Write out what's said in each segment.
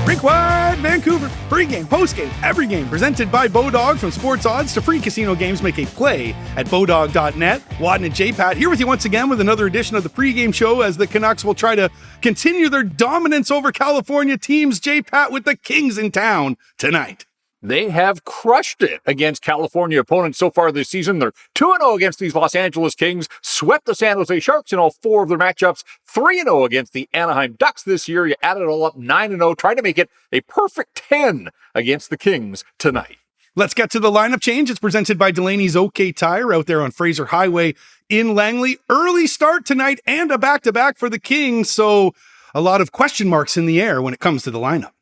Rinkwide Vancouver. Pre-game, post-game, every game presented by Bodog. From sports odds to free casino games, make a play at Bodog.net. Wadden and J-Pat here with you once again with another edition of the pre-game show as the Canucks will try to continue their dominance over California teams. J-Pat with the Kings in town tonight. They have crushed it against California opponents so far this season. They're 2-0 against these Los Angeles Kings, swept the San Jose Sharks in all four of their matchups, 3-0 against the Anaheim Ducks this year. You add it all up, 9-0, trying to make it a perfect 10 against the Kings tonight. Let's get to the lineup change. It's presented by Delaney's OK Tire out there on Fraser Highway in Langley. Early start tonight and a back-to-back for the Kings, so a lot of question marks in the air when it comes to the lineup.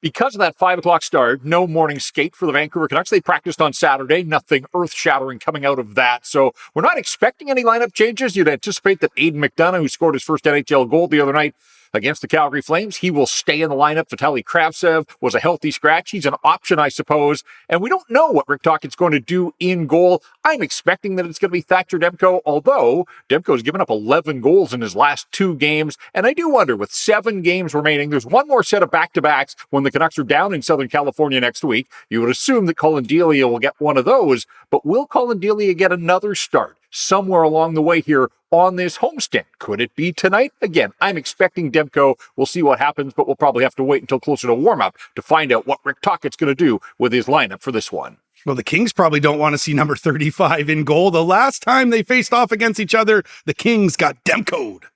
Because of that 5 o'clock start, no morning skate for the Vancouver Canucks. They practiced on Saturday, nothing earth-shattering coming out of that. So we're not expecting any lineup changes. You'd anticipate that Aiden McDonough, who scored his first NHL goal the other night against the Calgary Flames, he will stay in the lineup. Vitaly Kravtsev was a healthy scratch. He's an option, I suppose. And we don't know what Rick Tocchet's going to do in goal. I'm expecting that it's going to be Thatcher Demko, although Demko's given up 11 goals in his last 2 games. And I do wonder, with 7 games remaining, there's one more set of back-to-backs when the Canucks are down in Southern California next week. You would assume that Colin Delia will get one of those, but will Colin Delia get another start somewhere along the way here on this homestand? Could it be tonight? Again, I'm expecting Demko. We'll see what happens, but we'll probably have to wait until closer to warm-up to find out what Rick Tocchet's going to do with his lineup for this one. Well, the Kings probably don't want to see number 35 in goal. The last time they faced off against each other, the Kings got Demko'd.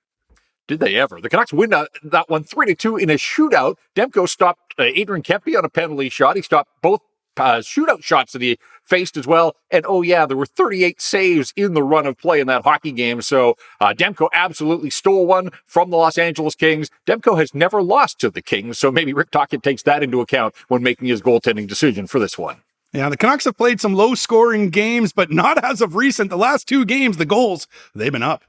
Did they ever? The Canucks win that one 3-2 in a shootout. Demko stopped Adrian Kempe on a penalty shot. He stopped both shootout shots that he faced as well. And oh yeah, there were 38 saves in the run of play in that hockey game. So Demko absolutely stole one from the Los Angeles Kings. Demko has never lost to the Kings, so maybe Rick Tocchet takes that into account when making his goaltending decision for this one. Yeah, the Canucks have played some low-scoring games, but not as of recent. The last 2 games, the goals, they've been up.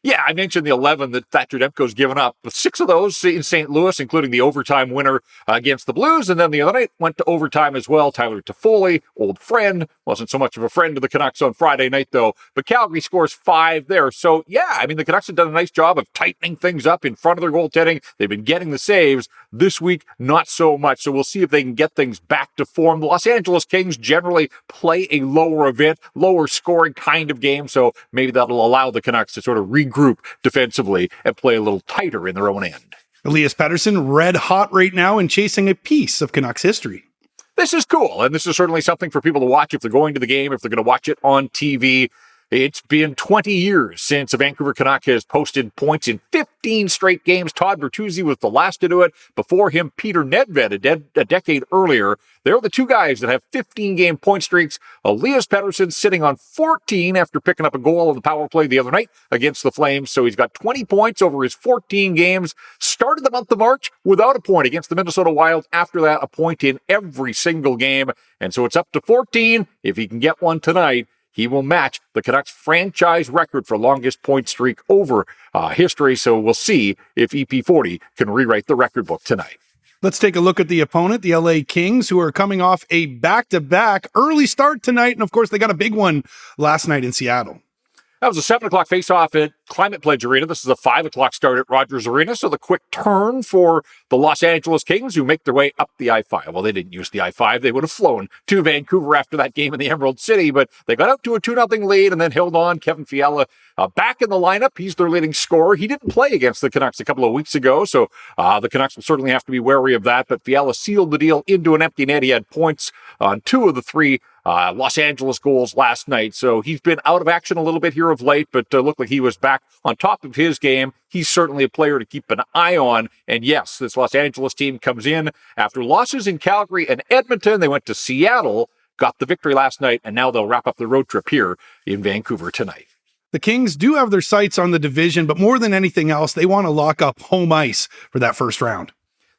Yeah, I mentioned the 11 that Thatcher Demko's given up, but 6 of those in St. Louis, including the overtime winner against the Blues. And then the other night went to overtime as well. Tyler Toffoli, old friend, wasn't so much of a friend to the Canucks on Friday night, though. But Calgary scores 5 there. So, yeah, I mean, the Canucks have done a nice job of tightening things up in front of their goaltending. They've been getting the saves. This week, not so much. So we'll see if they can get things back to form. The Los Angeles Kings generally play a lower event, lower scoring kind of game. So maybe that'll allow the Canucks to sort of regroup defensively and play a little tighter in their own end. Elias Pettersson, red hot right now and chasing a piece of Canucks history. This is cool, and this is certainly something for people to watch if they're going to the game, if they're going to watch it on TV. It's been 20 years since a Vancouver Canuck has posted points in 15 straight games. Todd Bertuzzi was the last to do it. Before him, Peter Nedved, a decade earlier. They're the 2 guys that have 15-game point streaks. Elias Pettersson sitting on 14 after picking up a goal on the power play the other night against the Flames. So he's got 20 points over his 14 games. Started the month of March without a point against the Minnesota Wild. After that, a point in every single game. And so it's up to 14. If he can get one tonight, he will match the Canucks franchise record for longest point streak over history. So we'll see if EP40 can rewrite the record book tonight. Let's take a look at the opponent, the LA Kings, who are coming off a back-to-back early start tonight. And of course, they got a big one last night in Seattle. That was a 7 o'clock face-off at Climate Pledge Arena. This is a 5 o'clock start at Rogers Arena. So the quick turn for the Los Angeles Kings, who make their way up the I-5. Well, they didn't use the I-5. They would have flown to Vancouver after that game in the Emerald City, but they got out to a 2-0 lead and then held on. Kevin Fiala back in the lineup. He's their leading scorer. He didn't play against the Canucks a couple of weeks ago, so the Canucks will certainly have to be wary of that. But Fiala sealed the deal into an empty net. He had points on 2 of the 3 Los Angeles goals last night. So he's been out of action a little bit here of late, but looked like he was back on top of his game. He's certainly a player to keep an eye on. And yes, this Los Angeles team comes in after losses in Calgary and Edmonton. They went to Seattle, got the victory last night, and now they'll wrap up the road trip here in Vancouver tonight. The Kings do have their sights on the division, but more than anything else, they want to lock up home ice for that first round.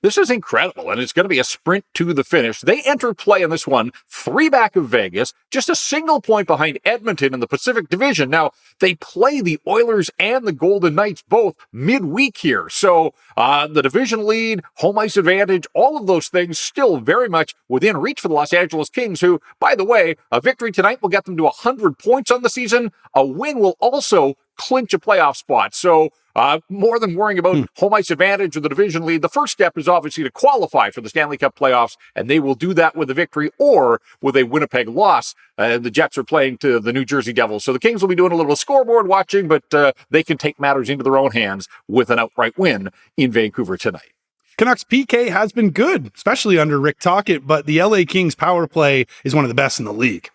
This is incredible, and it's going to be a sprint to the finish. They enter play in this one 3 back of Vegas, just a single point behind Edmonton in the Pacific Division. Now, they play the Oilers and the Golden Knights both midweek here. So the division lead, home ice advantage, all of those things still very much within reach for the Los Angeles Kings, who, by the way, a victory tonight will get them to 100 points on the season. A win will also clinch a playoff spot. So more than worrying about home ice advantage or the division lead, the first step is obviously to qualify for the Stanley Cup playoffs, and they will do that with a victory or with a Winnipeg loss. The Jets are playing to the New Jersey Devils. So the Kings will be doing a little scoreboard watching, but they can take matters into their own hands with an outright win in Vancouver tonight. Canucks PK has been good, especially under Rick Tocchet, but the LA Kings power play is one of the best in the league.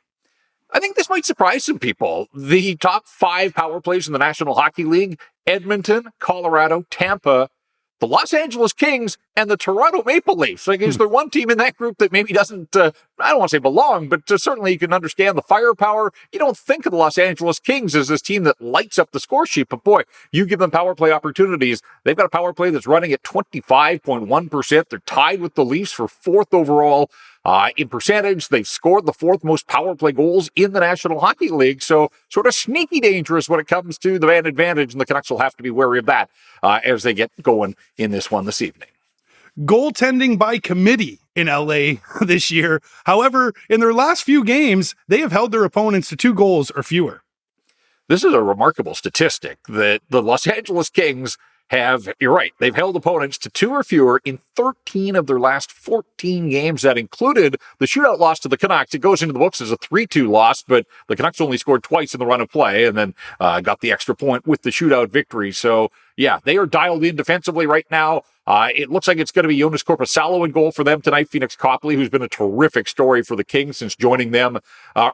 I think this might surprise some people. The top 5 power plays in the National Hockey League: Edmonton, Colorado, Tampa, the Los Angeles Kings, and the Toronto Maple Leafs. Like, is there one team in that group that maybe doesn't, I don't want to say belong, but certainly you can understand the firepower. You don't think of the Los Angeles Kings as this team that lights up the score sheet, but boy, you give them power play opportunities. They've got a power play that's running at 25.1%. They're tied with the Leafs for 4th overall. In percentage, they've scored the 4th most power play goals in the National Hockey League. So sort of sneaky dangerous when it comes to the man advantage, and the Canucks will have to be wary of that as they get going in this one this evening. Goaltending by committee in LA this year. However, in their last few games, they have held their opponents to 2 goals or fewer. This is a remarkable statistic that the Los Angeles Kings have, you're right, they've held opponents to 2 or fewer in 13 of their last 14 games. That included the shootout loss to the Canucks. It goes into the books as a 3-2 loss, but the Canucks only scored twice in the run of play and then got the extra point with the shootout victory. So, yeah, they are dialed in defensively right now. It looks like it's going to be Joonas Korpisalo in goal for them tonight. Phoenix Copley, who's been a terrific story for the Kings since joining them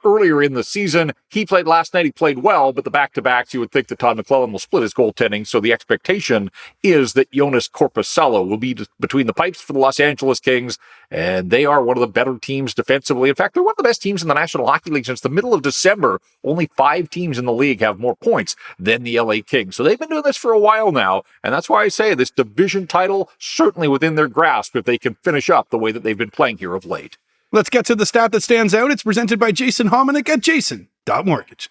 earlier in the season. He played last night. He played well, but the back-to-backs, you would think that Todd McLellan will split his goaltending. So the expectation is that Joonas Korpisalo will be between the pipes for the Los Angeles Kings, and they are one of the better teams defensively. In fact, they're one of the best teams in the National Hockey League since the middle of December. Only 5 teams in the league have more points than the LA Kings. So they've been doing this for a while now, and that's why I say this division title certainly within their grasp if they can finish up the way that they've been playing here of late. Let's get to the stat that stands out. It's presented by Jason Hominick at jason.mortgage.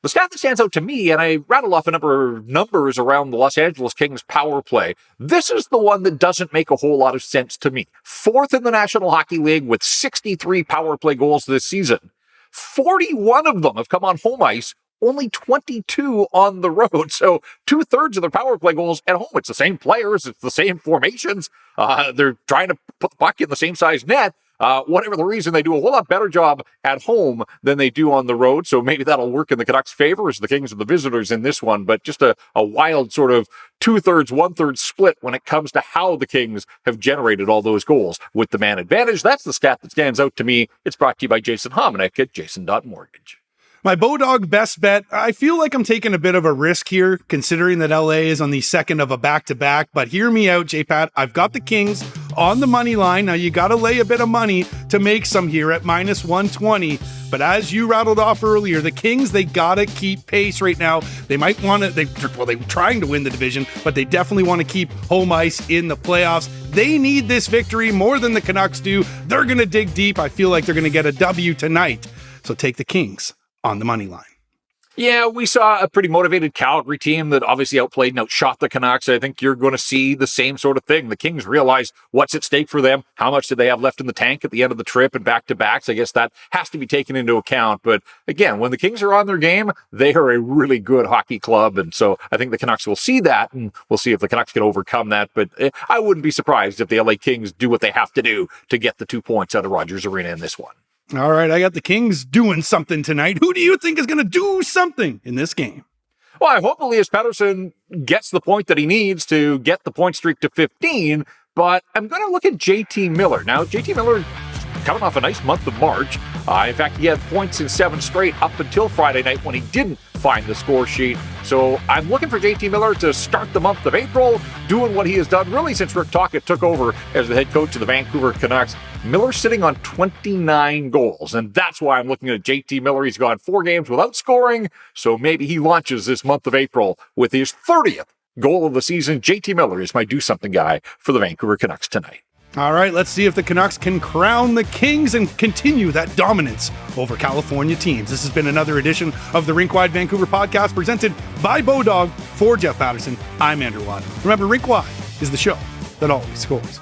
The stat that stands out to me, and I rattle off a number of numbers around the Los Angeles Kings power play, this is the one that doesn't make a whole lot of sense to me. 4th in the National Hockey League with 63 power play goals this season. 41 of them have come on home ice, only 22 on the road. So 2/3 of their power play goals at home. It's the same players. It's the same formations. They're trying to put the puck in the same size net. Whatever the reason, they do a whole lot better job at home than they do on the road. So maybe that'll work in the Canucks' favor as the Kings are the visitors in this one. But just a wild sort of 2/3, 1/3 split when it comes to how the Kings have generated all those goals with the man advantage. That's the stat that stands out to me. It's brought to you by Jason Hominick at jason.mortgage. My Bodog best bet, I feel like I'm taking a bit of a risk here, considering that LA is on the second of a back-to-back, but hear me out, J-Pat. I've got the Kings on the money line. Now, you got to lay a bit of money to make some here at -120, but as you rattled off earlier, the Kings, they got to keep pace right now. They might want to, they're trying to win the division, but they definitely want to keep home ice in the playoffs. They need this victory more than the Canucks do. They're going to dig deep. I feel like they're going to get a W tonight, so take the Kings on the money line. Yeah, we saw a pretty motivated Calgary team that obviously outplayed and outshot the Canucks. I think you're going to see the same sort of thing. The Kings realize what's at stake for them. How much do they have left in the tank at the end of the trip and back-to-backs? I guess that has to be taken into account. But again, when the Kings are on their game, they are a really good hockey club. And so I think the Canucks will see that, and we'll see if the Canucks can overcome that. But I wouldn't be surprised if the LA Kings do what they have to do to get the 2 points out of Rogers Arena in this one. All right, I got the Kings doing something tonight. Who do you think is going to do something in this game? Well, I hope Elias Pettersson gets the point that he needs to get the point streak to 15, but I'm going to look at JT Miller. Now, JT Miller coming off a nice month of March. In fact, he had points in 7 straight up until Friday night when he didn't find the score sheet. So I'm looking for JT Miller to start the month of April, doing what he has done really since Rick Tocchet took over as the head coach of the Vancouver Canucks. Miller's sitting on 29 goals, and that's why I'm looking at JT Miller. He's gone 4 games without scoring, so maybe he launches this month of April with his 30th goal of the season. JT Miller is my do-something guy for the Vancouver Canucks tonight. All right, let's see if the Canucks can crown the Kings and continue that dominance over California teams. This has been another edition of the Rink Wide Vancouver podcast presented by Bodog. For Jeff Patterson, I'm Andrew Watt. Remember, Rink Wide is the show that always scores.